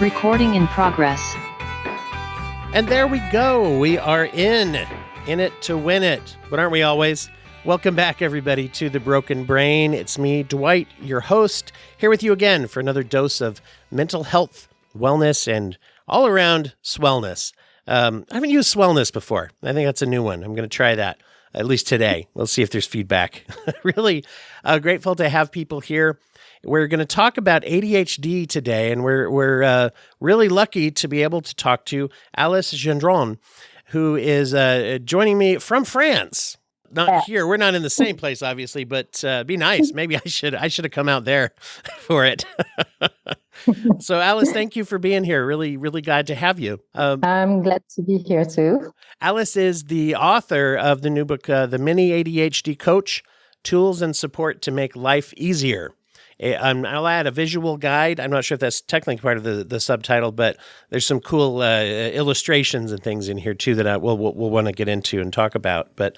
Recording in progress. And there we go. We are in it to win it. But aren't we always? Welcome back, everybody, to The Broken Brain. It's me, Dwight, your host, here with you again for another dose of mental health, wellness, and all-around swellness. I haven't used swellness before. I think that's a new one. I'm going to try that, at least today. We'll see if there's feedback. Really grateful to have people here. We're going to talk about ADHD today, and we're really lucky to be able to talk to Alice Gendron, who is joining me from France. Not here. We're not in the same place, obviously, but be nice. Maybe I should have come out there for it. So, Alice, thank you for being here. Really, really glad to have you. I'm glad to be here too. Alice is the author of the new book, The Mini ADHD Coach: Tools and Support to Make Life Easier. I'll add a visual guide. I'm not sure if that's technically part of the subtitle, but there's some cool illustrations and things in here too that we'll want to get into and talk about. But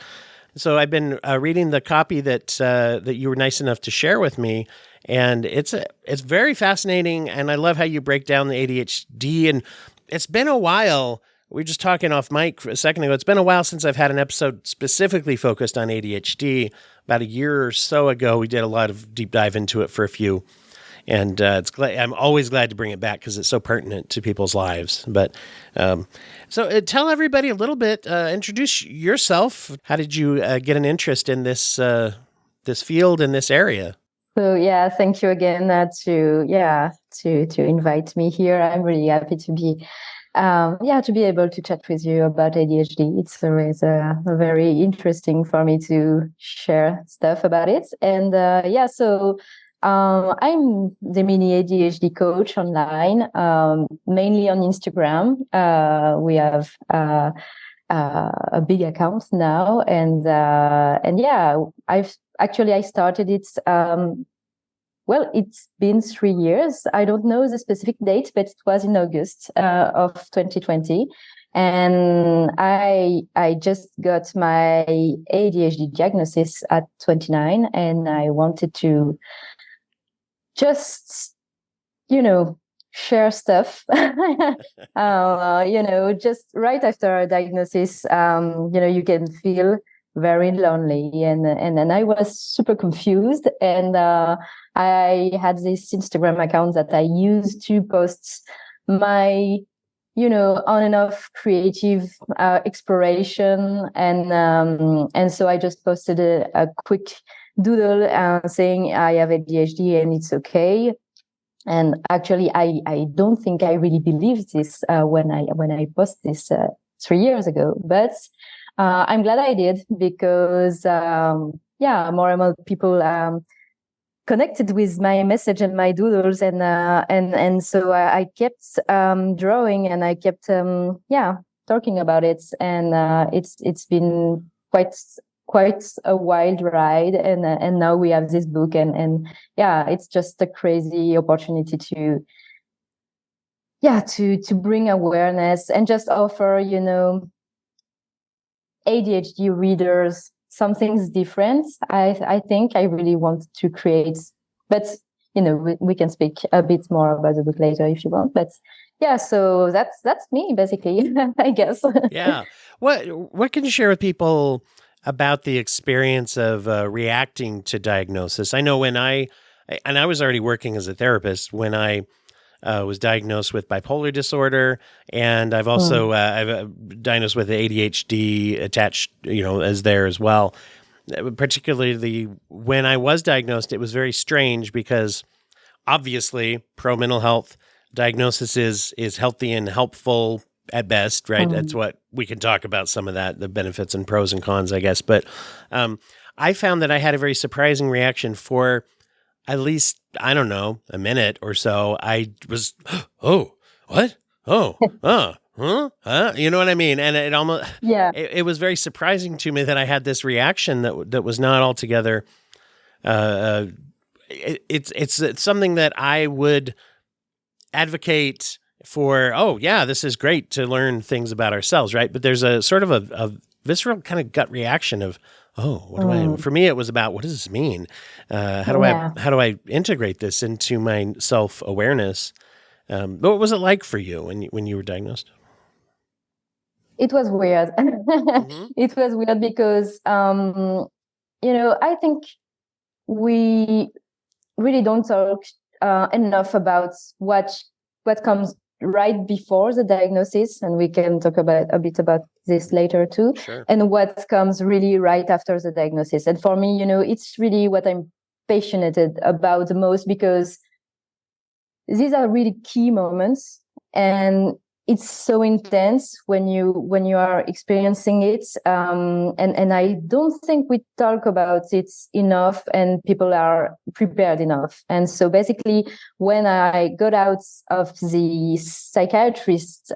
so I've been reading the copy that you were nice enough to share with me, and it's very fascinating. And I love how you break down the ADHD. And it's been a while. We were just talking off mic a second ago. It's been a while since I've had an episode specifically focused on ADHD. About a year or so ago, we did a lot of deep dive into it for a few. And I'm always glad to bring it back because it's so pertinent to people's lives. But so tell everybody a little bit, introduce yourself. How did you get an interest in this field in this area? So yeah, thank you again to invite me here. I'm really happy to be to be able to chat with you about ADHD. It's always very interesting for me to share stuff about it. And so I'm the mini ADHD coach online, mainly on Instagram. We have a big account now, and I started it. Well, it's been 3 years. I don't know the specific date, but it was in August of 2020. And I just got my ADHD diagnosis at 29, and I wanted to just, share stuff, just right after a diagnosis, you can feel very lonely, and I was super confused, and I had this Instagram account that I used to post my on and off creative exploration, and so I just posted a quick doodle saying I have ADHD and it's okay. And actually I don't think I really believed this when I posted this 3 years ago, but I'm glad I did, because more and more people connected with my message and my doodles, and so I kept drawing, and I kept talking about it, and it's been quite a wild ride, and now we have this book, and it's just a crazy opportunity to bring awareness and just offer ADHD readers something's different. I think I really want to create, but we can speak a bit more about the book later if you want. But so that's me basically, I guess. Yeah. What can you share with people about the experience of reacting to diagnosis? I know when I was already working as a therapist when I was diagnosed with bipolar disorder, and I've also I've diagnosed with ADHD attached, as there as well. Particularly when I was diagnosed, it was very strange because obviously pro mental health diagnosis is healthy and helpful at best, right? That's what we can talk about, some of that, the benefits and pros and cons, I guess. But I found that I had a very surprising reaction for at least, I don't know, a minute or so. I was, oh, what? Oh, huh? You know what I mean? And it almost, it was very surprising to me that I had this reaction that was not altogether, it's something that I would advocate for. Oh yeah, this is great to learn things about ourselves, right? But there's a sort of a visceral kind of gut reaction of, oh, what do I, for me, it was about, what does this mean? How do I integrate this into my self-awareness? What was it like for you when you were diagnosed? It was weird. Mm-hmm. It was weird because, I think we really don't talk enough about what comes right before the diagnosis, and we can talk about a bit about this later too. Sure. And what comes really right after the diagnosis. And for me, it's really what I'm passionate about the most, because these are really key moments, and it's so intense when you are experiencing it, and I don't think we talk about it enough, and people are prepared enough. And so basically, when I got out of the psychiatrist's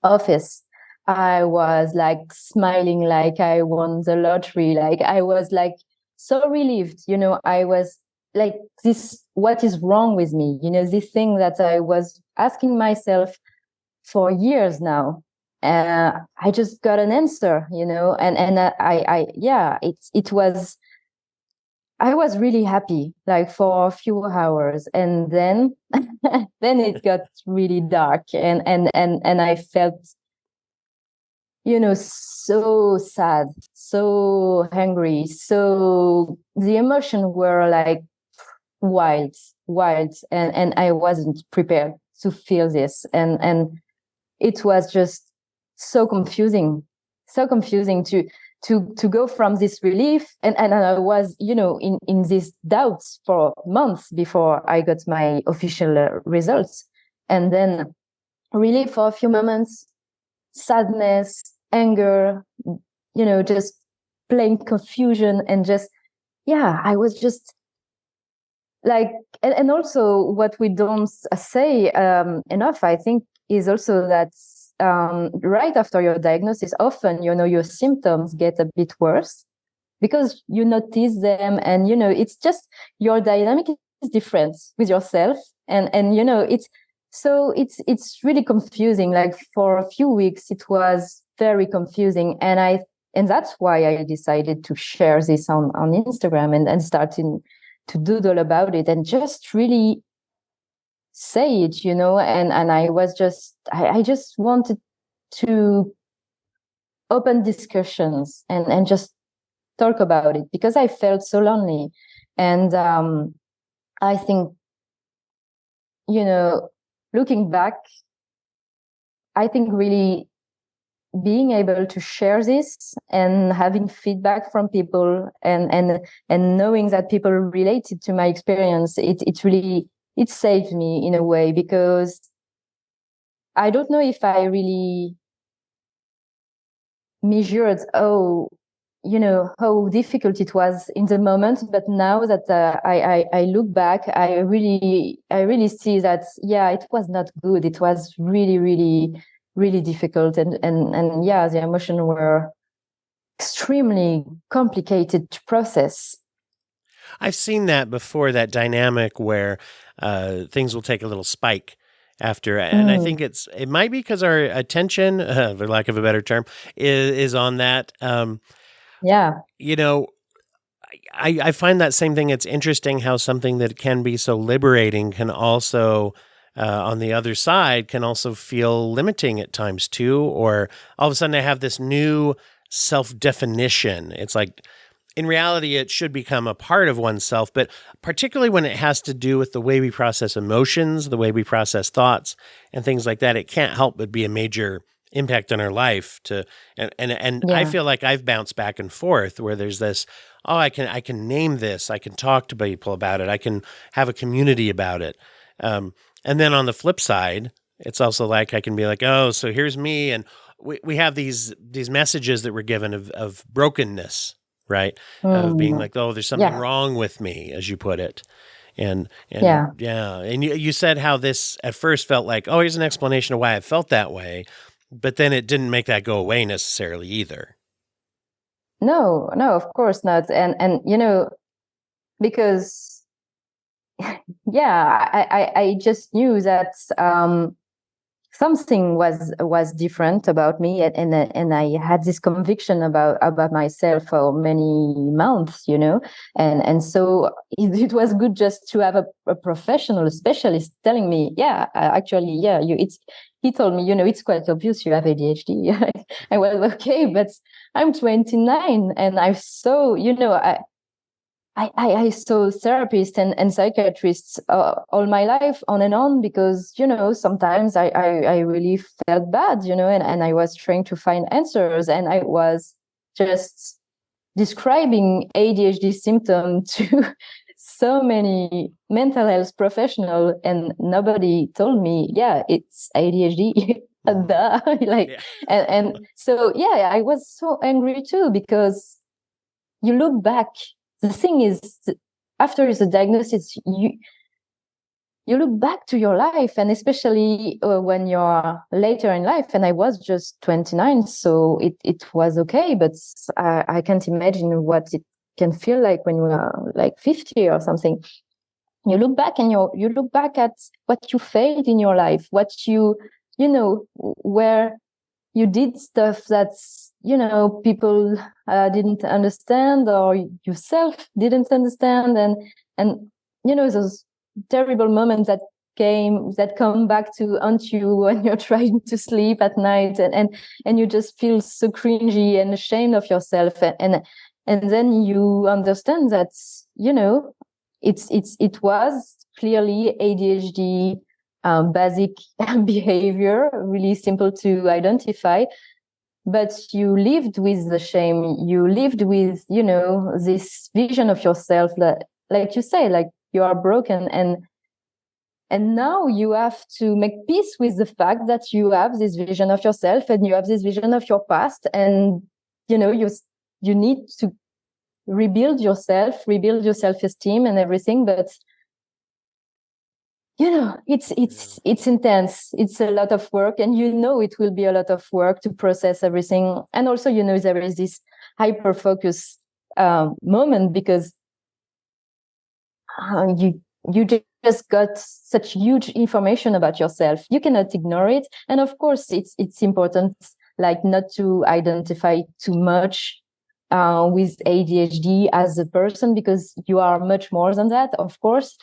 office, I was like smiling like I won the lottery. Like I was like so relieved. I was like, this, what is wrong with me? This thing that I was asking myself for years now. I just got an answer, and it was, I was really happy, like for a few hours, and then then it got really dark, and I felt, so sad, so angry. So the emotions were like wild, and I wasn't prepared to feel this. And it was just so confusing to go from this relief. And I was, in these doubts for months before I got my official results. And then really for a few moments, sadness, anger, just plain confusion, and just, I was just like, and also what we don't say enough, I think, is also that right after your diagnosis, often, your symptoms get a bit worse because you notice them, and, it's just your dynamic is different with yourself. And it's really confusing. Like for a few weeks, it was very confusing. And that's why I decided to share this on Instagram, and starting to doodle about it, and just really say it, and I just wanted to open discussions, and just talk about it, because I felt so lonely. And I think, looking back, I think really being able to share this and having feedback from people, and knowing that people related to my experience, it really, it saved me in a way, because I don't know if I really measured how difficult it was in the moment. But now that I look back, I really see that, it was not good. It was really, really, really difficult, and the emotions were extremely complicated to process. I've seen that before, that dynamic where things will take a little spike after, and I think it might be because our attention, for lack of a better term, is on that. I find that same thing. It's interesting how something that can be so liberating can also, on the other side, can also feel limiting at times too. Or all of a sudden I have this new self-definition. It's like, in reality, it should become a part of oneself, but particularly when it has to do with the way we process emotions, the way we process thoughts, and things like that, it can't help but be a major impact on our life. I feel like I've bounced back and forth where there's this, I can name this, I can talk to people about it, I can have a community about it. And then on the flip side, it's also like I can be like, oh, so here's me, and we have these messages that we're given of brokenness, right? Of being like, oh, there's something wrong with me, as you put it. And you said how this at first felt like, oh, here's an explanation of why I felt that way, but then it didn't make that go away necessarily either. No, of course not. And because I just knew that something was different about me, and I had this conviction about myself for many months, and so it was good just to have a professional, a specialist telling me, actually, he told me, it's quite obvious you have ADHD. I was okay, but I'm 29 and I saw, I saw therapists and psychiatrists all my life on and on because, sometimes I really felt bad, and I was trying to find answers, and I was just describing ADHD symptom to so many mental health professionals, and nobody told me, it's ADHD. And so, I was so angry too, because you look back. The thing is, after the diagnosis, you look back to your life, and especially when you're later in life. And I was just 29, so it was okay. But I can't imagine what it can feel like when you are like 50 or something. You look back and you look back at what you failed in your life, what where you did stuff that's, people didn't understand, or yourself didn't understand. And those terrible moments that come back to haunt you when you're trying to sleep at night, and you just feel so cringy and ashamed of yourself. And then you understand that, it was clearly ADHD, basic behavior, really simple to identify. But you lived with the shame. You lived with, this vision of yourself that, like you say, like you are broken. And now you have to make peace with the fact that you have this vision of yourself and you have this vision of your past. And, you need to rebuild your self-esteem and everything. But it's intense. It's a lot of work, and it will be a lot of work to process everything. And also, there is this hyper focus moment, because you just got such huge information about yourself. You cannot ignore it. And of course, it's important, like, not to identify too much with ADHD as a person, because you are much more than that, of course.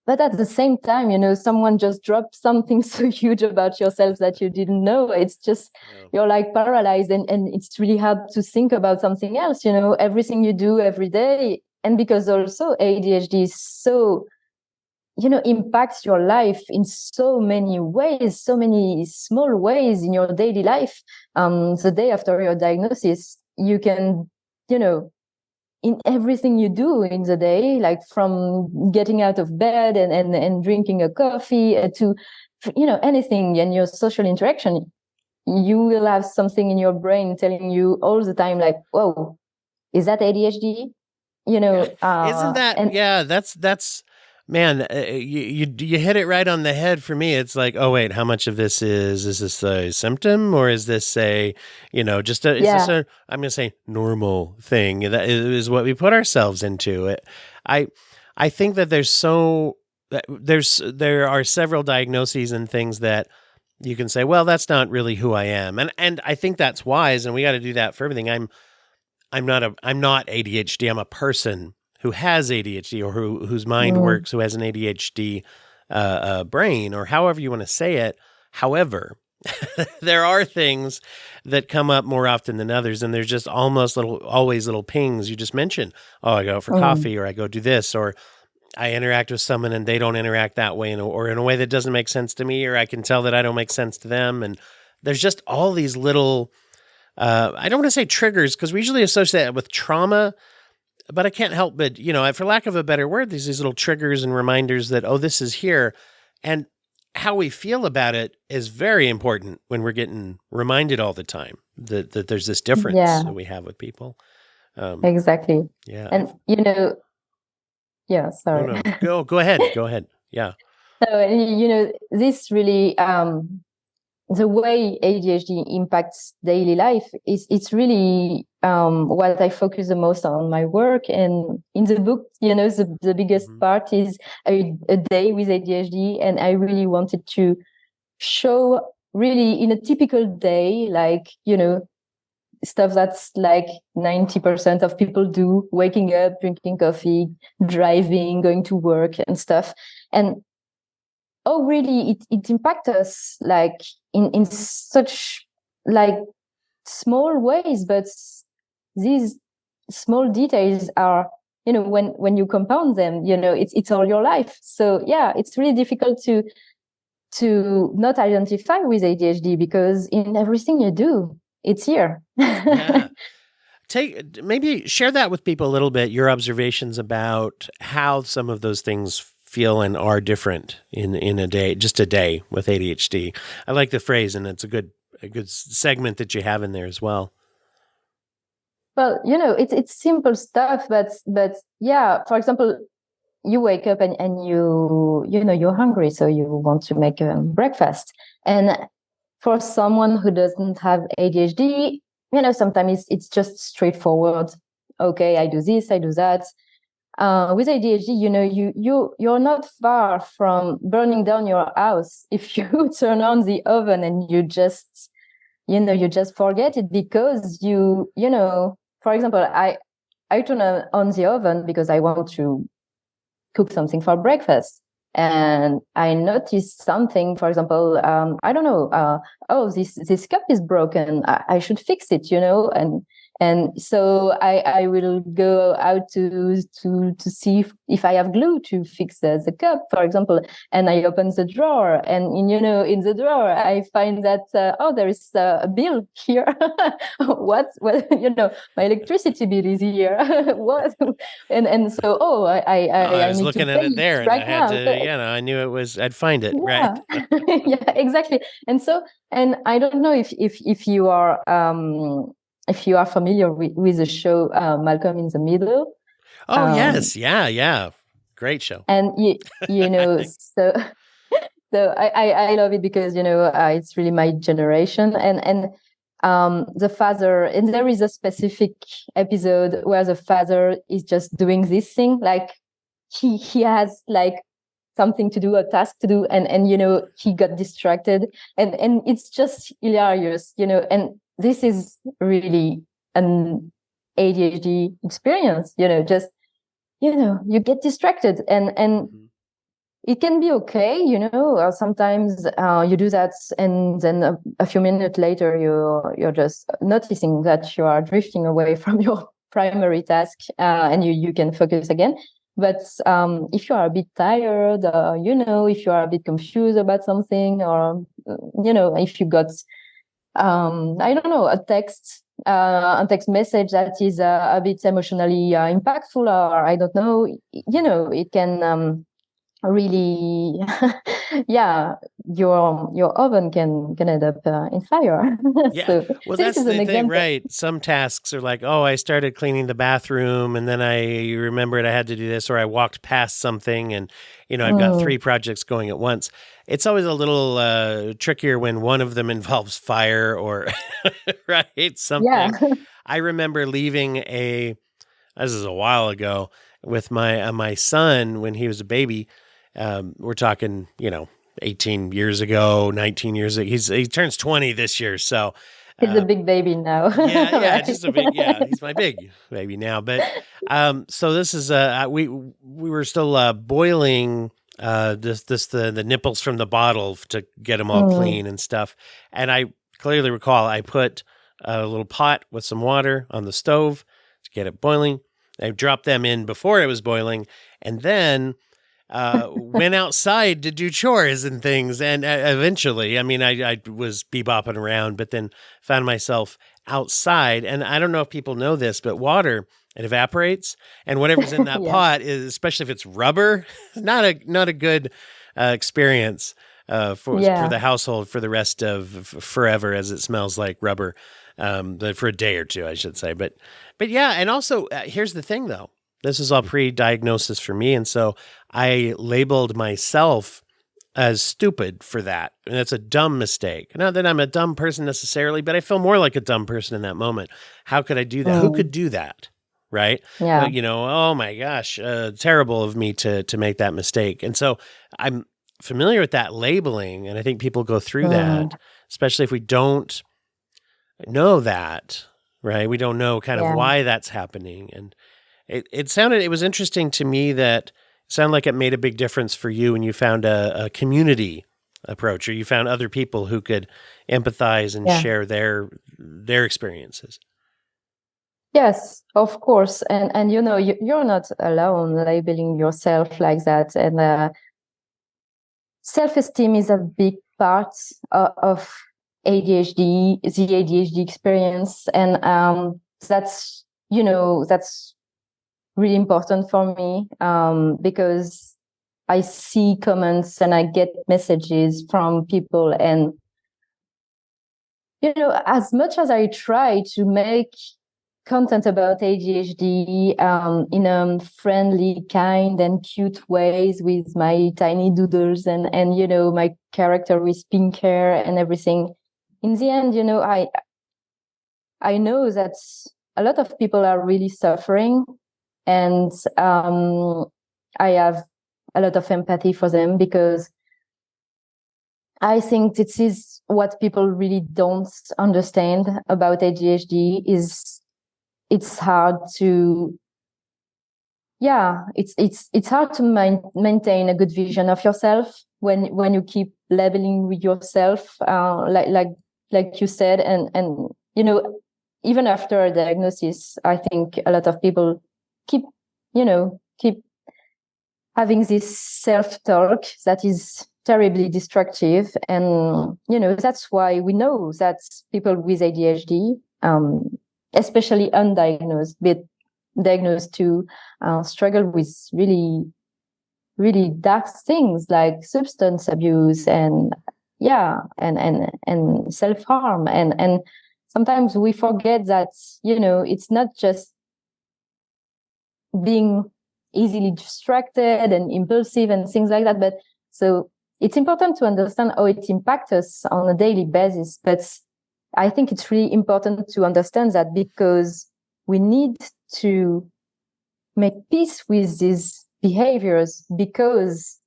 But at the same time, someone just dropped something so huge about yourself that you didn't know. It's just, you're like paralyzed, and it's really hard to think about something else, everything you do every day. And because also ADHD is so, impacts your life in so many ways, so many small ways in your daily life. The day after your diagnosis, you can, in everything you do in the day, like from getting out of bed and drinking a coffee to, anything in your social interaction, you will have something in your brain telling you all the time, like, whoa, is that ADHD? Isn't that, that's, man, you hit it right on the head for me. It's like, oh wait, how much of this is this a symptom, or is this a, just is this a, I'm going to say, normal thing that is what we put ourselves into? I think that there are several diagnoses and things that you can say, well, that's not really who I am. And I think that's wise. And we got to do that for everything. I'm not ADHD. I'm a person who has ADHD, or whose mind works, who has an ADHD brain, or however you want to say it. However, there are things that come up more often than others, and there's just always little pings. You just mentioned, oh, I go for coffee, or I go do this, or I interact with someone and they don't interact that way, or in a way that doesn't make sense to me, or I can tell that I don't make sense to them. And there's just all these little, I don't want to say triggers, because we usually associate it with trauma, but I can't help but, for lack of a better word, there's these little triggers and reminders that, oh, this is here. And how we feel about it is very important when we're getting reminded all the time that there's this difference that we have with people. Exactly. Yeah. And, sorry. No. Go ahead. Yeah. So, this really, the way ADHD impacts daily life it's really what I focus the most on my work. And in the book, the biggest part is a day with ADHD, and I really wanted to show really in a typical day, like, stuff that's like 90% of people do, waking up, drinking coffee, driving, going to work and stuff. And really it impacts us like in such like small ways, but these small details are, when you compound them, it's all your life. So yeah, it's really difficult to not identify with ADHD, because in everything you do, it's here. Yeah. Maybe share that with people a little bit, your observations about how some of those things feel and are different in a day, just a day with ADHD. I like the phrase, and it's a good segment that you have in there as well. Well, it's simple stuff, but yeah, for example, you wake up and you're hungry, so you want to make breakfast. And for someone who doesn't have ADHD, sometimes it's just straightforward. Okay, I do this, I do that. With ADHD, you're not far from burning down your house if you turn on the oven and you just forget it, because for example, I turn on the oven because I want to cook something for breakfast, and I noticed something. For example, I don't know. This cup is broken. I should fix it. And so I will go out to see if I have glue to fix the cup, for example. And I open the drawer, and in the drawer I find that there is a bill here. What? Well, my electricity bill is here. What? And so I was need looking to at pay it there, and right I had now. to. I knew it was. I'd find it, Yeah. right? Yeah, exactly. And I don't know if you are familiar with the show Malcolm in the Middle. Oh yes, yeah, great show. And so I love it because it's really my generation, and the father, and there is a specific episode where the father is just doing this thing, like he has like something to do, a task to do, and he got distracted, and it's just hilarious, and this is really an ADHD experience, just you get distracted, and Mm-hmm. it can be okay, sometimes you do that, and then a few minutes later you're just noticing that you are drifting away from your primary task, and you can focus again. But if you are a bit tired, if you are a bit confused about something, or if you got I don't know, a text message that is a bit emotionally impactful, or I don't know, it can really yeah, your oven can end up in fire. Yeah. So Well, this that's is an the thing, example. right? Some tasks are like, oh, I started cleaning the bathroom and then I remembered I had to do this, or I walked past something and, I've got 3 projects going at once. It's always a little trickier when one of them involves fire or, right? Something. Yeah. I remember leaving this is a while ago, with my son when he was a baby. We're talking, 18 years ago, 19 years ago. He turns 20 this year. So He's a big baby now. yeah, Right? just a big, he's my big baby now. But so this is we were still boiling the nipples from the bottle to get them all clean and stuff. And I clearly recall I put a little pot with some water on the stove to get it boiling. I dropped them in before it was boiling, and then went outside to do chores and things. And eventually, I mean, I was bebopping around, but then found myself outside. And I don't know if people know this, but water, it evaporates, and whatever's in that Yeah. pot is, especially if it's rubber, not a good experience for the household for the rest of forever, as it smells like rubber, for a day or two, I should say. But yeah, and also here's the thing, though. This is all pre-diagnosis for me, and so I labeled myself as stupid for that. And that's a dumb mistake. Not that I'm a dumb person necessarily, but I feel more like a dumb person in that moment. How could I do that? Who could do that? Right? Yeah. Oh my gosh, terrible of me to make that mistake. And so I'm familiar with that labeling, and I think people go through that, especially if we don't know that, right? We don't know kind of why that's happening. And it was interesting to me that it sounded like it made a big difference for you when you found a community approach, or you found other people who could empathize and share their experiences. Yes, of course. And you're not alone labeling yourself like that. And self-esteem is a big part of ADHD, the ADHD experience. And that's really important for me, because I see comments and I get messages from people. And, as much as I try to make content about ADHD in a friendly, kind, and cute ways with my tiny doodles and my character with pink hair and everything, in the end, I know that a lot of people are really suffering, and I have a lot of empathy for them, because I think this is what people really don't understand about ADHD is it's hard to it's hard to maintain a good vision of yourself when you keep labeling with yourself, like you said, and even after a diagnosis, I think a lot of people keep having this self-talk that is terribly destructive. And that's why we know that people with ADHD, especially undiagnosed, but diagnosed too, struggle with really, really dark things like substance abuse and self-harm. And sometimes we forget that, it's not just being easily distracted and impulsive and things like that. But so it's important to understand how it impacts us on a daily basis. But I think it's really important to understand that, because we need to make peace with these behaviors, because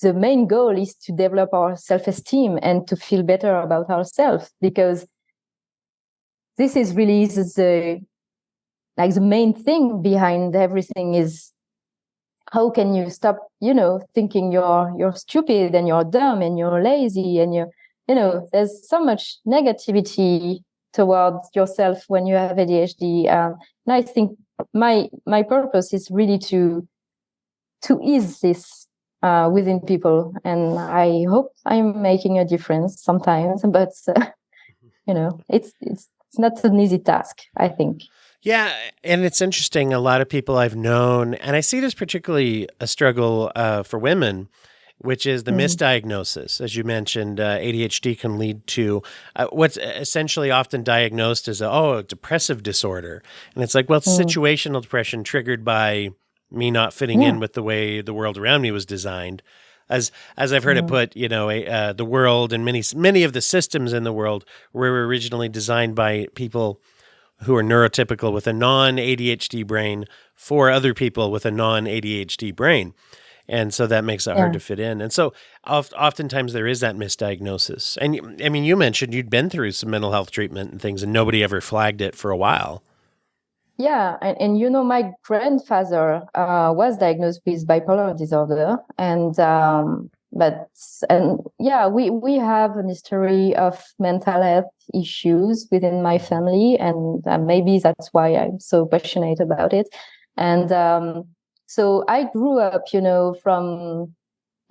the main goal is to develop our self-esteem and to feel better about ourselves, because this is really the main thing behind everything is how can you stop, thinking you're stupid and you're dumb and you're lazy and there's so much negativity towards yourself when you have ADHD. And I think my purpose is really to ease this within people, and I hope I'm making a difference sometimes. But it's not an easy task, I think. Yeah, and it's interesting. A lot of people I've known, and I see this particularly a struggle for women, which is the misdiagnosis. As you mentioned, ADHD can lead to what's essentially often diagnosed as a depressive disorder. And it's like, well, it's situational depression triggered by me not fitting in with the way the world around me was designed. As I've heard it put, the world and many of the systems in the world were originally designed by people who are neurotypical with a non-ADHD brain for other people with a non-ADHD brain. And so that makes it hard to fit in. And so oftentimes there is that misdiagnosis. And I mean, you mentioned you'd been through some mental health treatment and things, and nobody ever flagged it for a while. Yeah. And my grandfather was diagnosed with bipolar disorder. We have a history of mental health issues within my family, and maybe that's why I'm so passionate about it. And so I grew up, from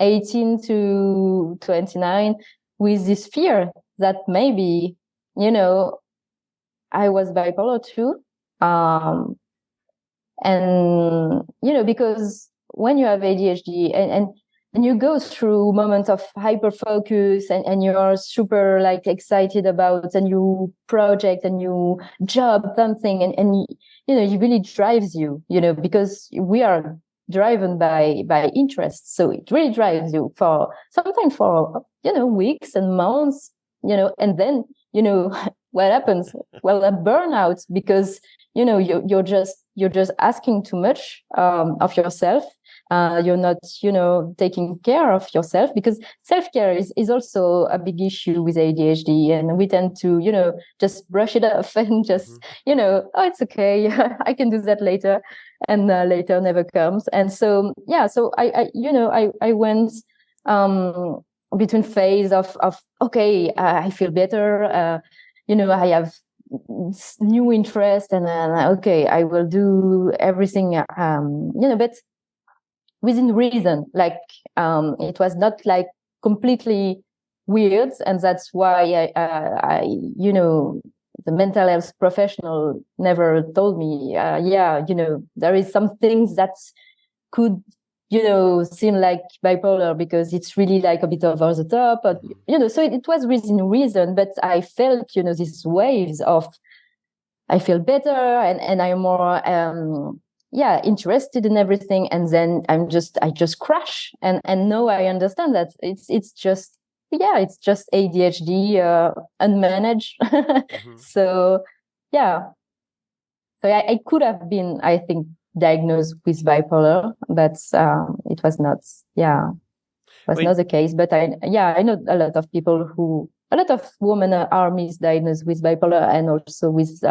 18 to 29 with this fear that maybe, I was bipolar too. Because when you have ADHD and you go through moments of hyper focus and you're super excited about a new project, a new job, something, and it really drives you, because we are driven by interest. So it really drives you sometimes for weeks and months, and then what happens? Well, a burnout, because you're just asking too much of yourself, you're not, taking care of yourself, because self-care is also a big issue with ADHD, and we tend to, just brush it off and just, oh, it's okay, I can do that later, and later never comes. And so, so I went between phase of okay, I feel better, I have new interest, and then okay, I will do everything, but within reason. Like it was not like completely weird, and that's why I the mental health professional never told me, there is some things that could seem like bipolar, because it's really like a bit over the top, but so it was within reason. But I felt these waves of, I feel better, and I'm more interested in everything, and then I just crash, and now I understand that it's just ADHD unmanaged. So so I could have been, I think, diagnosed with bipolar, but it was not not the case. But I know a lot of people a lot of women are misdiagnosed with bipolar, and also with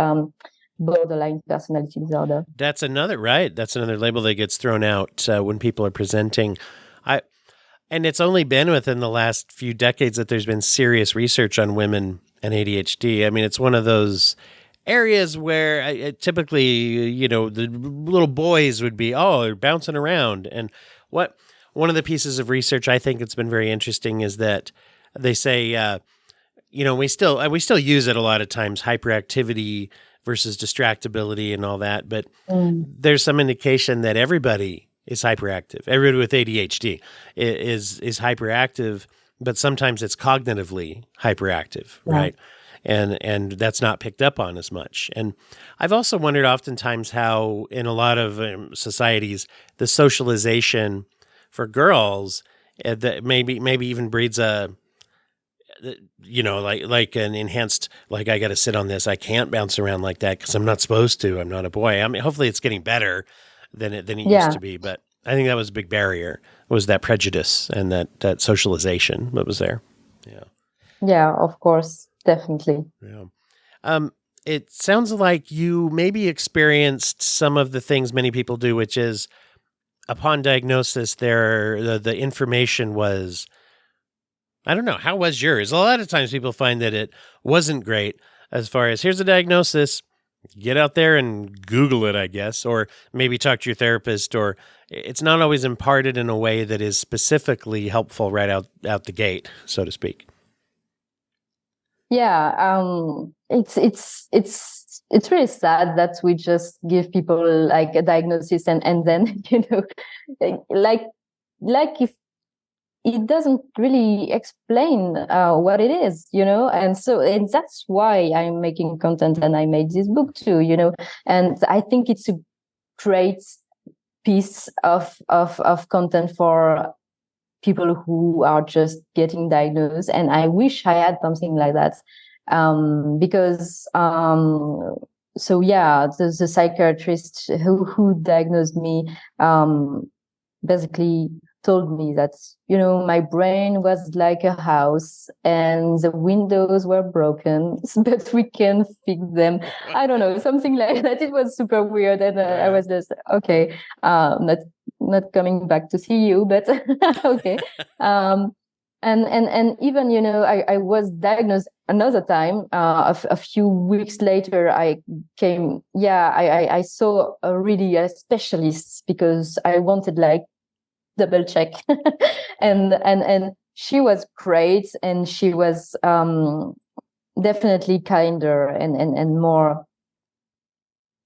borderline personality disorder. That's another label that gets thrown out when people are presenting. And it's only been within the last few decades that there's been serious research on women and ADHD. I mean, it's one of those areas where typically, the little boys would be, they're bouncing around. And one of the pieces of research I think it's been very interesting is that they say, we still use it a lot of times, hyperactivity versus distractibility and all that. But there's some indication that everybody is hyperactive. Everybody with ADHD is hyperactive, but sometimes it's cognitively hyperactive, right? And that's not picked up on as much. And I've also wondered oftentimes how in a lot of societies, the socialization for girls that maybe even breeds a, like an enhanced, like, I got to sit on this. I can't bounce around like that because I'm not supposed to. I'm not a boy. I mean, hopefully it's getting better than it used to be. But I think that was a big barrier, was that prejudice and that socialization that was there. Yeah. Yeah, of course. Definitely. Yeah. It sounds like you maybe experienced some of the things many people do, which is upon diagnosis, the information was, I don't know, how was yours? A lot of times people find that it wasn't great as far as, here's a diagnosis, get out there and Google it, I guess, or maybe talk to your therapist, or it's not always imparted in a way that is specifically helpful right out the gate, so to speak. Yeah, it's really sad that we just give people like a diagnosis and then like if it doesn't really explain what it is, and that's why I'm making content, and I made this book too, and I think it's a great piece of content for people who are just getting diagnosed. And I wish I had something like that, because the psychiatrist who diagnosed me basically told me that my brain was like a house and the windows were broken, but we can fix them. I don't know, something like that. It was super weird, and I was just okay, not coming back to see you, but okay. And even I was diagnosed another time. A few weeks later, I saw a specialist, because I wanted like double check, and she was great, and she was definitely kinder and more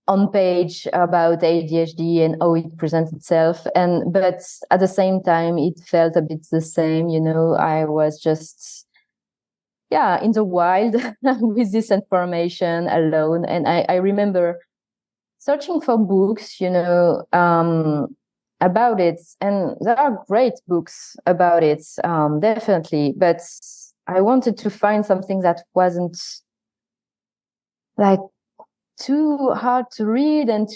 on page about ADHD and how it presents itself. But at the same time, it felt a bit the same. I was just in the wild with this information alone. And I remember searching for books, about it, and there are great books about it, definitely. But I wanted to find something that wasn't like too hard to read, and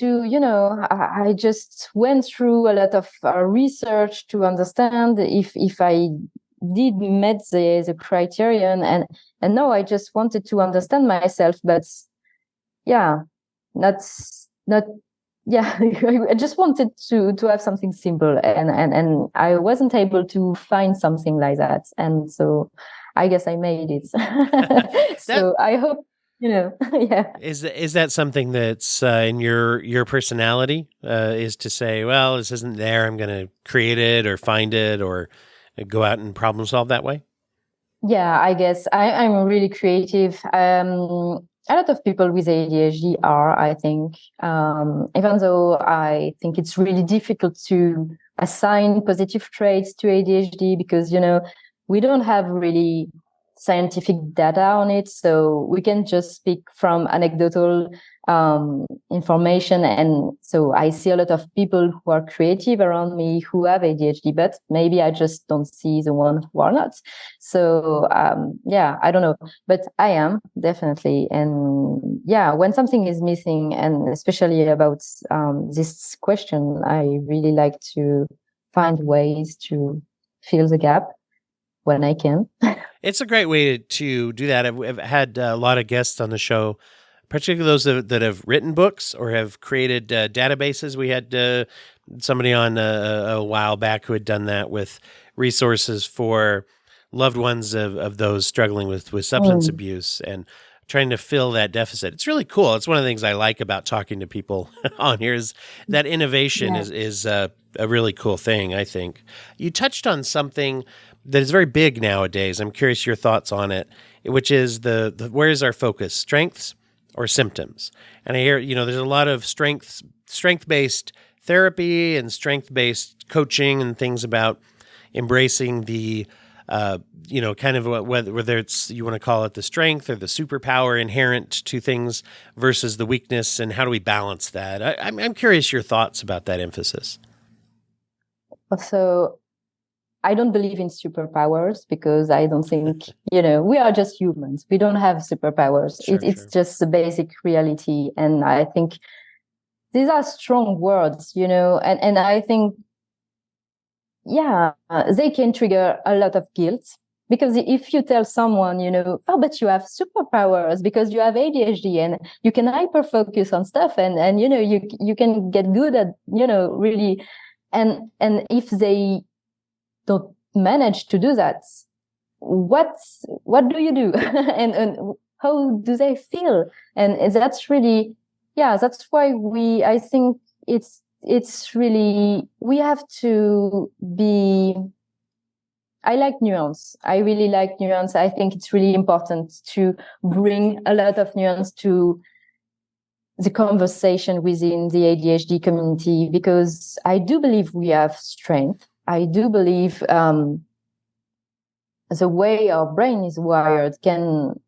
I just went through a lot of research to understand if I did met the criterion, and no, I just wanted to understand myself, but yeah, not yeah. I just wanted to have something simple, and I wasn't able to find something like that, and so I guess I made it. So I hope, yeah. Is that something that's in your personality? Is to say, well, this isn't there, I'm going to create it or find it or go out and problem solve that way? Yeah, I guess I'm really creative. A lot of people with ADHD are, I think, even though I think it's really difficult to assign positive traits to ADHD because, we don't have really scientific data on it. So we can just speak from anecdotal information. And so I see a lot of people who are creative around me who have ADHD, but maybe I just don't see the one who are not. So yeah, I don't know, but I am definitely. And yeah, when something is missing, and especially about this question, I really like to find ways to fill the gap when I can. It's a great way to do that. I've had a lot of guests on the show, particularly those that have written books or have created databases. We had somebody on a while back who had done that with resources for loved ones of those struggling with substance abuse and trying to fill that deficit. It's really cool. It's one of the things I like about talking to people on here is that innovation is a really cool thing, I think. You touched on something that is very big nowadays. I'm curious your thoughts on it, which is the where is our focus, strengths or symptoms? And I hear, there's a lot of strength-based therapy and strength-based coaching and things about embracing the, kind of whether it's, you want to call it the strength or the superpower inherent to things versus the weakness, and how do we balance that? I'm curious your thoughts about that emphasis. So I don't believe in superpowers because I don't think, we are just humans. We don't have superpowers. It's just the basic reality. And I think these are strong words, and I think, they can trigger a lot of guilt. Because if you tell someone, oh, but you have superpowers because you have ADHD and you can hyper focus on stuff and you can get good at, really. And if they don't manage to do that, what do you do? and how do they feel? And that's really, that's why I think it's really, we have to be, I like nuance. I really like nuance. I think it's really important to bring a lot of nuance to the conversation within the ADHD community, because I do believe we have strength. I do believe the way our brain is wired can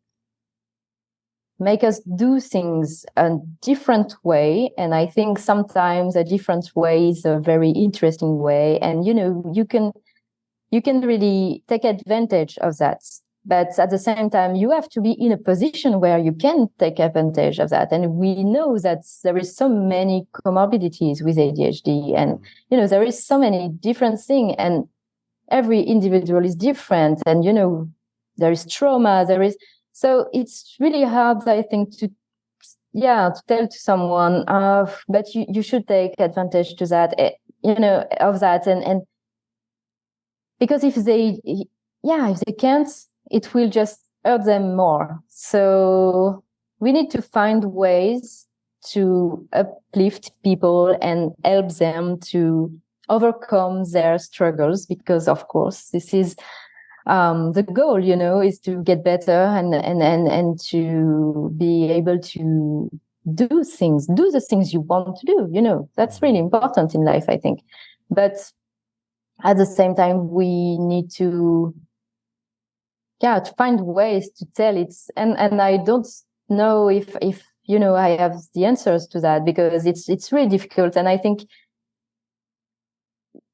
make us do things a different way. And I think sometimes a different way is a very interesting way. And, you can really take advantage of that. But at the same time, you have to be in a position where you can take advantage of that. And we know that there is so many comorbidities with ADHD, and, there is so many different things, and every individual is different. And, there is trauma, so it's really hard, I think, to tell to someone, but you should take advantage to that, of that. And because if they can't, it will just hurt them more. So we need to find ways to uplift people and help them to overcome their struggles, because of course this is the goal, is to get better and to be able to do the things you want to do. That's really important in life, I think. But at the same time, we need to find ways to tell it. And I don't know if I have the answers to that, because it's really difficult. And I think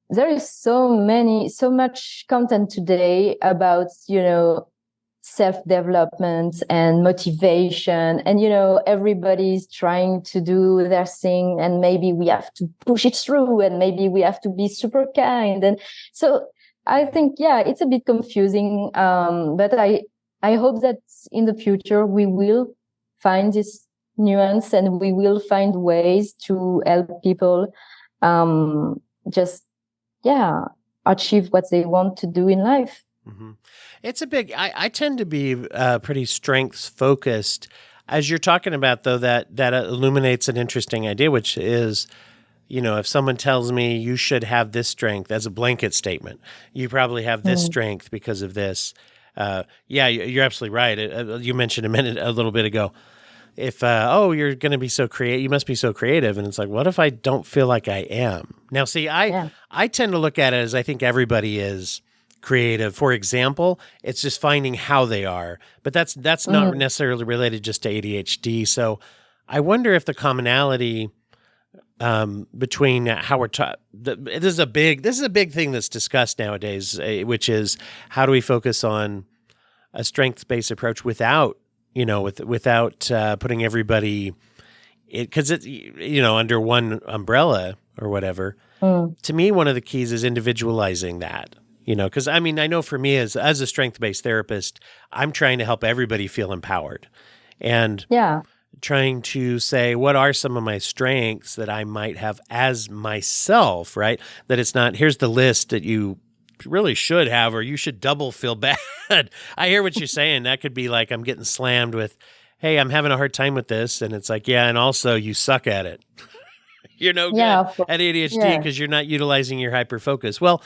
there is so much content today about, self-development and motivation, and everybody's trying to do their thing, and maybe we have to push it through, and maybe we have to be super kind. And so I think, it's a bit confusing, but I hope that in the future we will find this nuance, and we will find ways to help people just achieve what they want to do in life. Mm-hmm. It's a big, I tend to be pretty strengths focused. As you're talking about, though, that illuminates an interesting idea, which is, if someone tells me you should have this strength as a blanket statement, you probably have this strength because of this. You're absolutely right. You mentioned a little bit ago, if, you're going to be so creative, you must be so creative. And it's like, what if I don't feel like I am? Now, see, I tend to look at it as I think everybody is creative. For example, it's just finding how they are, but that's not necessarily related just to ADHD. So I wonder if the commonality between how we're taught, this is a big thing that's discussed nowadays, which is how do we focus on a strengths-based approach without putting everybody, because it's under one umbrella or whatever. To me, one of the keys is individualizing that. Because I know for me as a strength-based therapist, I'm trying to help everybody feel empowered, and trying to say, what are some of my strengths that I might have as myself, right? That it's not, here's the list that you really should have, or you should double feel bad. I hear what you're saying. That could be like, I'm getting slammed with, hey, I'm having a hard time with this. And it's like, and also you suck at it. You're no good at ADHD because you're not utilizing your hyperfocus. Well,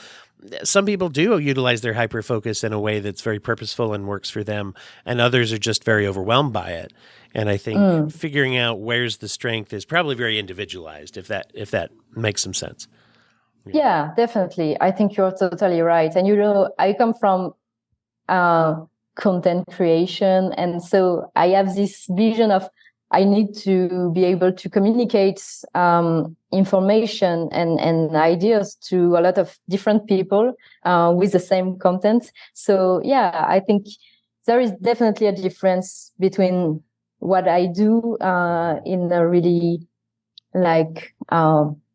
some people do utilize their hyperfocus in a way that's very purposeful and works for them, and others are just very overwhelmed by it. And I think figuring out where's the strength is probably very individualized, if that makes some sense. Yeah, definitely. I think you're totally right. And I come from content creation, and so I have this vision of I need to be able to communicate information and ideas to a lot of different people with the same content. So I think there is definitely a difference between what I do in a really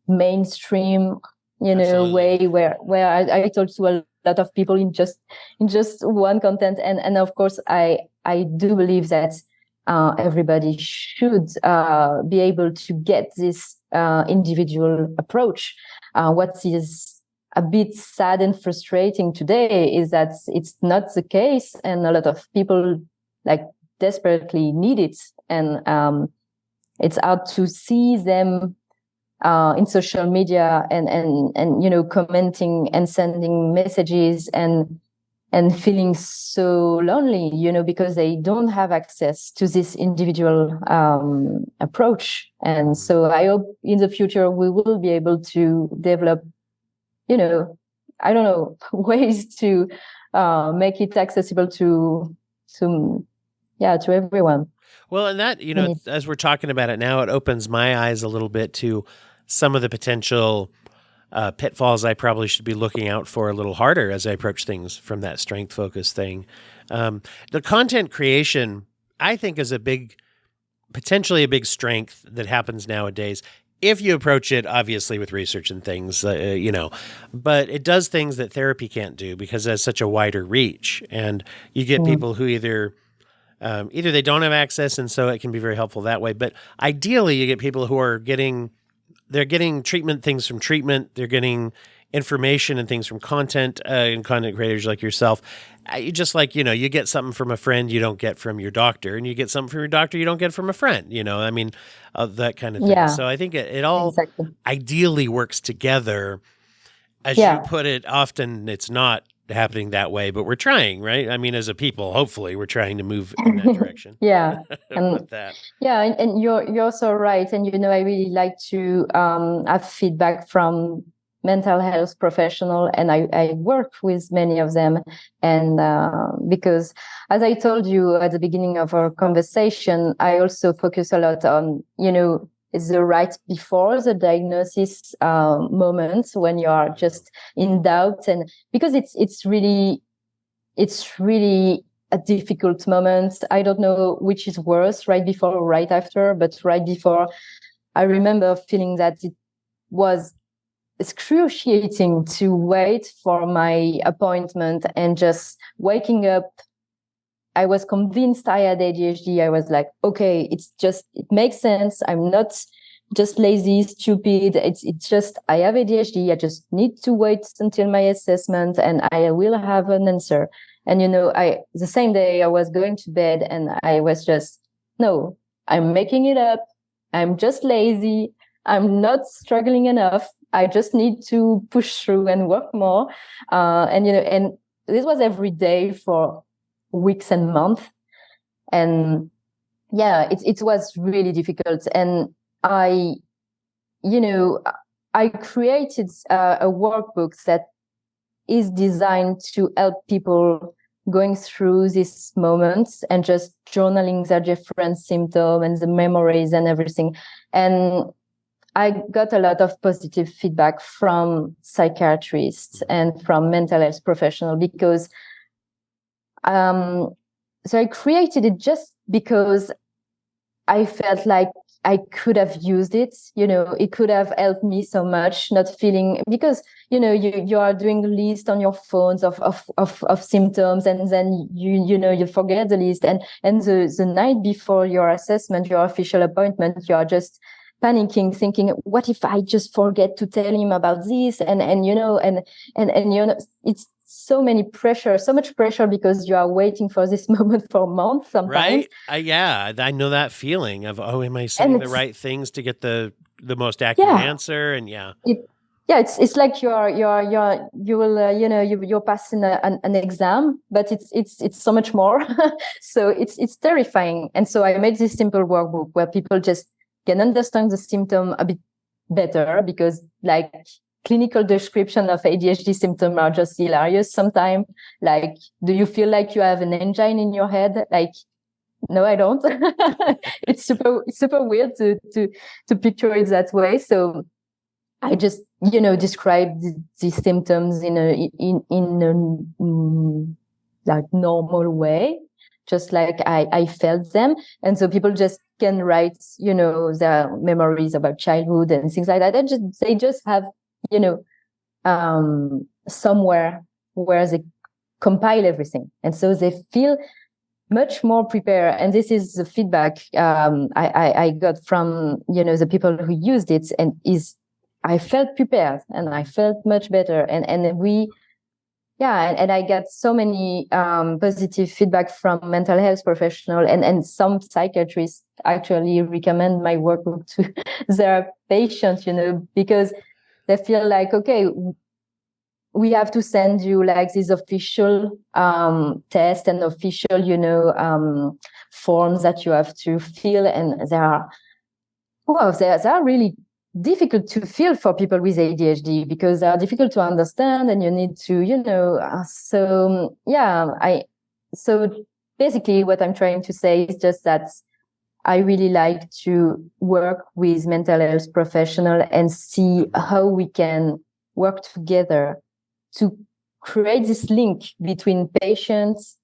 mainstream, way where I talk to a lot of people in just one content, and of course I do believe that everybody should be able to get this individual approach. What is a bit sad and frustrating today is that it's not the case, and a lot of people desperately need it, and it's hard to see them in social media and commenting and sending messages and feeling so lonely, because they don't have access to this individual approach. And so I hope in the future we will be able to develop, I don't know, ways to make it accessible to everyone. Well, and that, as we're talking about it now, it opens my eyes a little bit to some of the potential pitfalls I probably should be looking out for a little harder as I approach things from that strength focus thing. The content creation, I think, is potentially a big strength that happens nowadays. If you approach it, obviously, with research and things, but it does things that therapy can't do because it has such a wider reach. And you get people who either they don't have access, and so it can be very helpful that way. But ideally, you get people who are getting things from treatment. They're getting information and things from content and content creators like yourself. Just like, you get something from a friend you don't get from your doctor, and you get something from your doctor you don't get from a friend, that kind of thing. Yeah. So I think it all ideally works together. As you put it, often it's not happening that way, but we're trying, right? As a people, hopefully we're trying to move in that direction. And that. And you're so right. And I really like to have feedback from mental health professional, and I work with many of them. And because, as I told you at the beginning of our conversation, I also focus a lot on is the right before the diagnosis moment, when you are just in doubt, and because it's really a difficult moment. I don't know which is worse, right before or right after, but right before, I remember feeling that it was excruciating to wait for my appointment and just waking up. I was convinced I had ADHD. I was like, okay, it makes sense. I'm not just lazy, stupid. It's just, I have ADHD. I just need to wait until my assessment and I will have an answer. And, the same day I was going to bed and I was just, no, I'm making it up. I'm just lazy. I'm not struggling enough. I just need to push through and work more. And this was every day for weeks and months. And yeah, it was really difficult. And I created a workbook that is designed to help people going through these moments and just journaling their different symptoms and the memories and everything. And I got a lot of positive feedback from psychiatrists and from mental health professionals because so I created it just because I felt like I could have used it, it could have helped me so much, not feeling, because, you are doing a list on your phones of symptoms and then you forget the list. And the night before your assessment, your official appointment, you are just panicking, thinking, what if I just forget to tell him about this? And it's so much pressure because you are waiting for this moment for months sometimes. Right. I know that feeling of, am I saying the right things to get the most accurate answer? And it's like you're passing an exam, but it's so much more. So it's terrifying. And so I made this simple workbook where people just can understand the symptom a bit better, because like clinical description of ADHD symptoms are just hilarious sometimes. Like, do you feel like you have an engine in your head? Like, no, I don't. It's super weird to picture it that way. So I just, describe these symptoms in a like normal way, just like I felt them. And so people just can write, their memories about childhood and things like that. They just have, somewhere where they compile everything. And so they feel much more prepared. And this is the feedback I got from, the people who used it, and I felt prepared and I felt much better. And I got so many positive feedback from mental health professionals, and some psychiatrists actually recommend my workbook to their patients, because they feel like, okay, we have to send you like this official test and official, forms that you have to fill. And they are really difficult to fill for people with ADHD because they are difficult to understand, and you need to, so basically what I'm trying to say is just that I really like to work with mental health professionals and see how we can work together to create this link between patients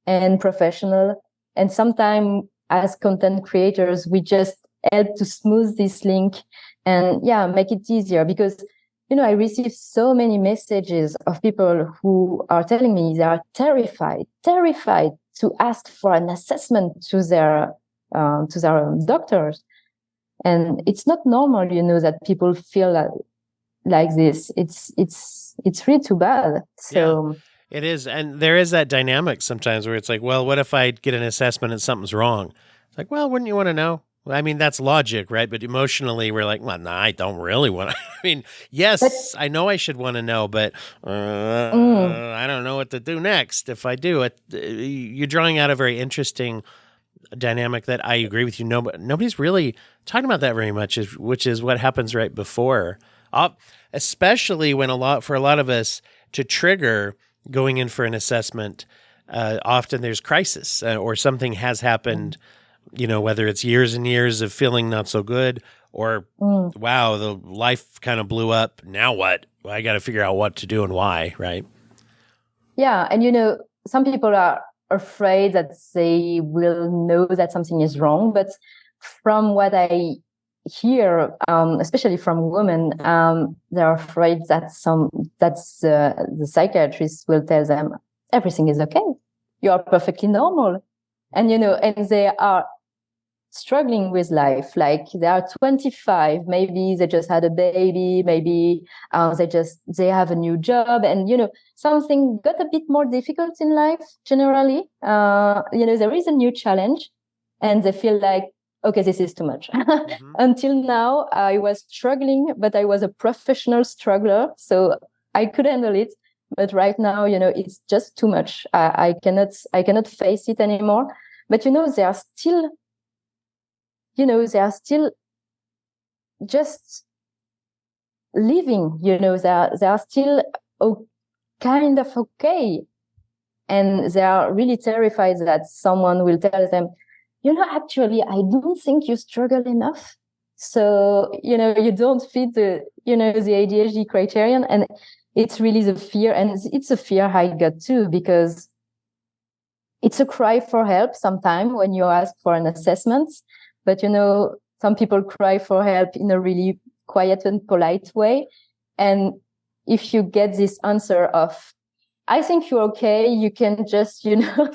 and professional. And sometimes as content creators, we just help to smooth this link and make it easier, because I receive so many messages of people who are telling me they are terrified to ask for an assessment to their doctors. And it's not normal, that people feel like this. It's really too bad. So it is. And there is that dynamic sometimes where it's like, well, what if I get an assessment and something's wrong? It's like, well, wouldn't you want to know? I mean, that's logic, right? But emotionally, we're like, well, no, I don't really want to. I mean, yes, I know I should want to know, but I don't know what to do next. If I do it, you're drawing out a very interesting dynamic that I agree with you. No, but nobody's really talking about that very much, which is what happens right before, especially when for a lot of us to trigger going in for an assessment. Often there's crisis or something has happened. Whether it's years and years of feeling not so good, or wow, the life kind of blew up. Now what? Well, I got to figure out what to do and why, right? Yeah, and some people are afraid that they will know that something is wrong. But from what I hear, especially from women, they're afraid that the psychiatrist will tell them everything is okay, you are perfectly normal, and and they are struggling with life. Like they are 25, maybe they just had a baby, maybe they have a new job, and something got a bit more difficult in life generally. There is a new challenge, and they feel like, okay, this is too much. Mm-hmm. Until now, I was struggling, but I was a professional struggler, so I could handle it. But right now, it's just too much. I cannot face it anymore. But they are still just living. They are still kind of okay, and they are really terrified that someone will tell them, actually, I don't think you struggle enough. So, you don't fit the ADHD criterion. And it's really the fear. And it's a fear I got too, because it's a cry for help sometimes when you ask for an assessment. But, some people cry for help in a really quiet and polite way. And if you get this answer of, I think you're okay, you can just,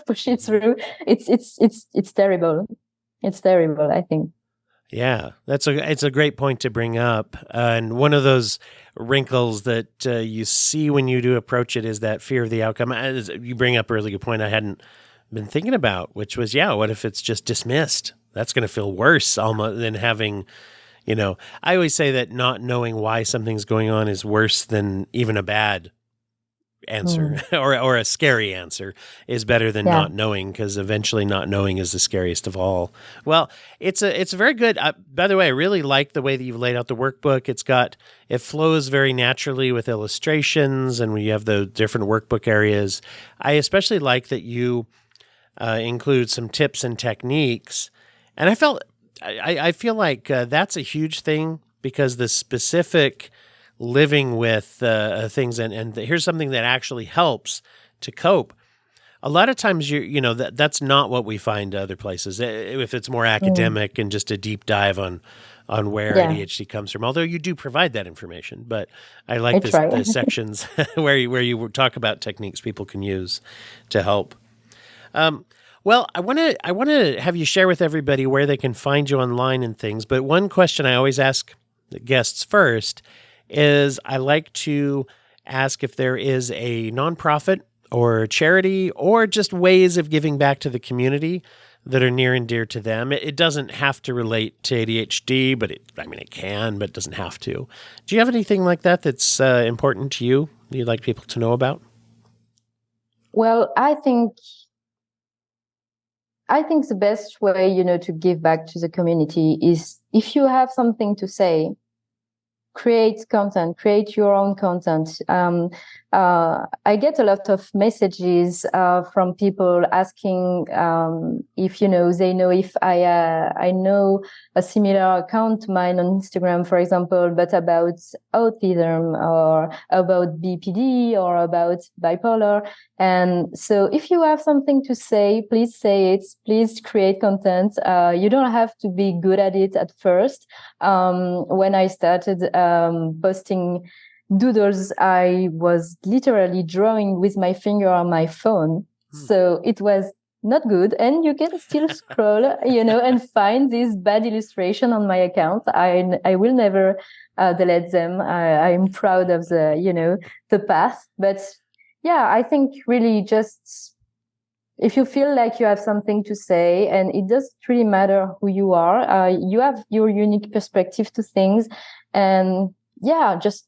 push it through, it's terrible. It's terrible, I think. Yeah, it's a great point to bring up. And one of those wrinkles that you see when you do approach it is that fear of the outcome. You bring up a really good point I hadn't been thinking about, which was, what if it's just dismissed? That's going to feel worse almost than having, I always say that not knowing why something's going on is worse than even a bad answer or a scary answer is better than not knowing, because eventually not knowing is the scariest of all. Well, it's very good. By the way, I really like the way that you've laid out the workbook. It flows very naturally with illustrations, and when you have the different workbook areas. I especially like that you include some tips and techniques, and I feel like that's a huge thing, because the specific living with things, and here's something that actually helps to cope. A lot of times, that's not what we find other places. If it's more academic and just a deep dive on where ADHD comes from, although you do provide that information. But I like the sections where you talk about techniques people can use to help. Well, I want to have you share with everybody where they can find you online and things. But one question I always ask the guests first is, I like to ask if there is a nonprofit or charity or just ways of giving back to the community that are near and dear to them. It doesn't have to relate to ADHD, but it can, but it doesn't have to. Do you have anything like that that's important to you that you'd like people to know about? Well, I think the best way, to give back to the community is, if you have something to say, create content, create your own content. I get a lot of messages from people asking if they know if I know a similar account to mine on Instagram, for example, but about autism or about BPD or about bipolar. And so if you have something to say, please say it. Please create content. You don't have to be good at it at first. When I started posting doodles, I was literally drawing with my finger on my phone. So it was not good. And you can still scroll, and find this bad illustration on my account. I will never delete them. I'm proud of the path. But yeah, I think really just, if you feel like you have something to say, and it doesn't really matter who you are, you have your unique perspective to things, and just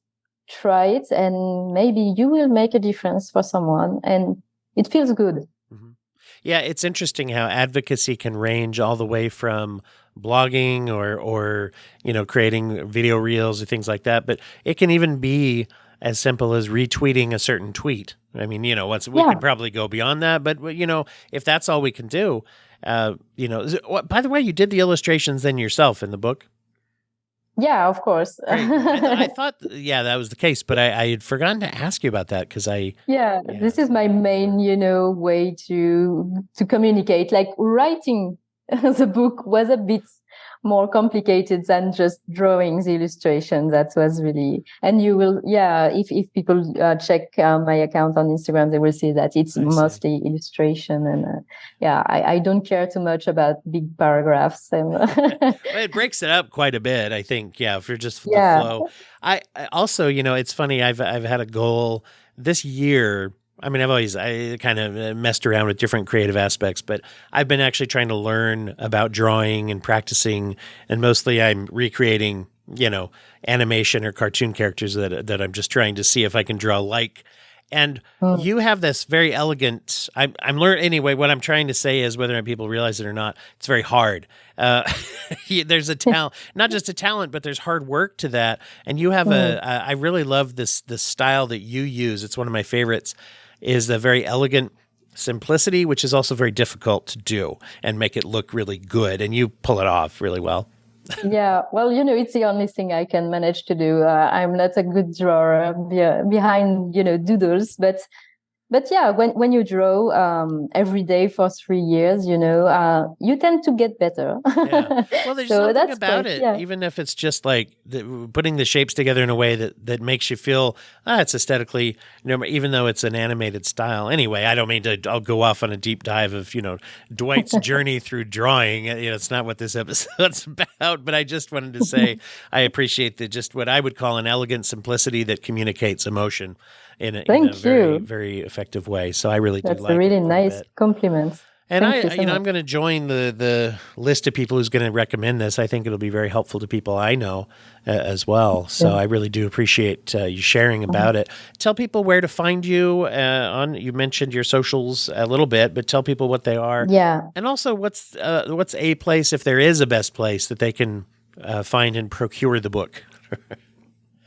try it, and maybe you will make a difference for someone, and it feels good. Mm-hmm. Yeah, it's interesting how advocacy can range all the way from blogging or creating video reels or things like that, but it can even be as simple as retweeting a certain tweet. I mean, we can probably go beyond that, but if that's all we can do, by the way, you did the illustrations then yourself in the book? Yeah, of course. Great. I thought, yeah, that was the case, but I had forgotten to ask you about that because Yeah, this is my main, way to communicate. Like writing the book was a bit more complicated than just drawing the illustration. That was really, and you will, yeah, if people check my account on Instagram, they will see that it's mostly illustration. And yeah, I don't care too much about big paragraphs. Well, it breaks it up quite a bit, I think. Yeah, if you're just the flow. I also, it's funny. I've had a goal this year. I mean, I kind of messed around with different creative aspects, but I've been actually trying to learn about drawing and practicing, and mostly I'm recreating, animation or cartoon characters that I'm just trying to see if I can draw like. And you have this very elegant, I'm learning anyway, what I'm trying to say is whether people realize it or not, it's very hard. There's a talent, not just a talent, but there's hard work to that. And you have I really love this style that you use. It's one of my favorites, is the very elegant simplicity, which is also very difficult to do and make it look really good. And you pull it off really well. Yeah, well, it's the only thing I can manage to do. I'm not a good drawer behind, doodles, but yeah, when you draw every day for 3 years, you tend to get better. Yeah. Well, there's something about it, even if it's just like putting the shapes together in a way that makes you feel it's aesthetically, even though it's an animated style. Anyway, I don't mean to. I'll go off on a deep dive of Dwight's journey through drawing. It's not what this episode's about, but I just wanted to say I appreciate just what I would call an elegant simplicity that communicates emotion in a very, very effective way. So I really do like it. That's a really nice compliment. And I'm going to join the list of people who's going to recommend this. I think it'll be very helpful to people I know as well. So I really do appreciate you sharing about it. Tell people where to find you you mentioned your socials a little bit, but tell people what they are. Yeah. And also what's a place, if there is a best place, that they can find and procure the book.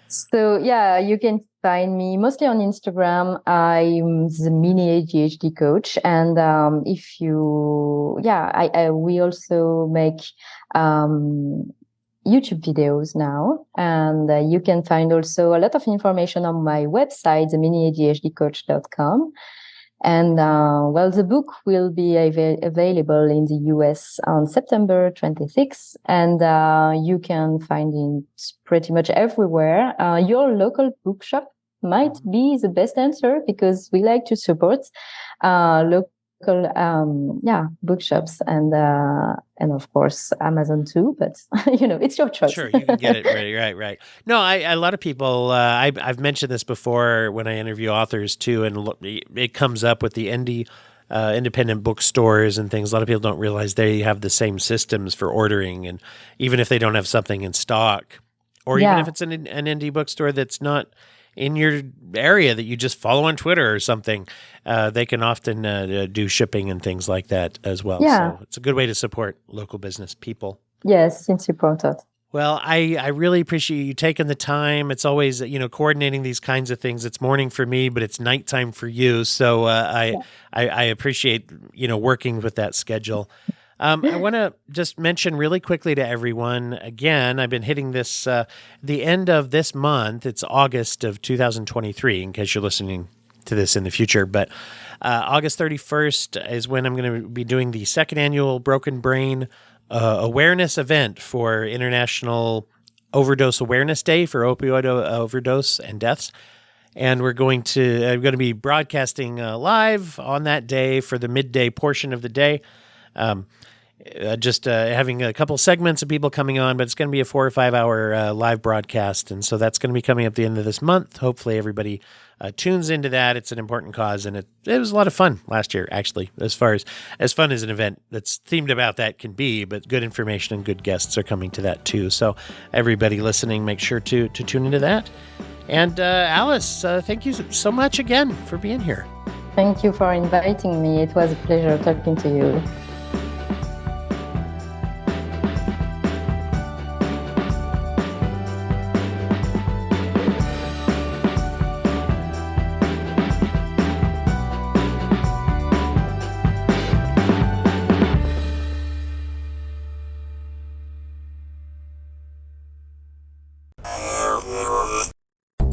So yeah, you can find me mostly on Instagram. I'm the mini ADHD coach, and we also make YouTube videos now, and you can find also a lot of information on my website, theminiadhdcoach.com. And the book will be available in the US on September 26th, and you can find it pretty much everywhere. Your local bookshop might be the best answer, because we like to support local bookshops, and of course Amazon too, but it's your choice. Sure, you can get it right. No, a lot of people, I've mentioned this before when I interview authors too, and it comes up with the independent bookstores and things. A lot of people don't realize they have the same systems for ordering, and even if they don't have something in stock, or even if it's an indie bookstore that's not in your area that you just follow on Twitter or something, they can often do shipping and things like that as well. Yeah. So it's a good way to support local business people. Yes, it's important. Well, I really appreciate you taking the time. It's always, coordinating these kinds of things. It's morning for me, but it's nighttime for you. So I appreciate, working with that schedule. I want to just mention really quickly to everyone, again, I've been hitting this, the end of this month. It's August of 2023, in case you're listening to this in the future. But August 31st is when I'm going to be doing the second annual Broken Brain awareness event for International Overdose Awareness Day for opioid overdose and deaths. And I'm going to be broadcasting live on that day for the midday portion of the day. Having a couple segments of people coming on, but it's going to be a 4 or 5 hour live broadcast. And so that's going to be coming up at the end of this month. Hopefully everybody tunes into that. It's an important cause, and it was a lot of fun last year, actually, as far as fun as an event that's themed about that can be, but good information and good guests are coming to that too. So everybody listening, make sure to tune into that. And Alice, thank you so much again for being here. Thank you for inviting me. It was a pleasure talking to you.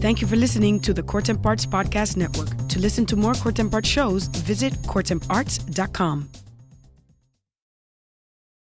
Thank you for listening to the Courtemp Arts Podcast Network. To listen to more Courtemp Arts shows, visit courtemparts.com.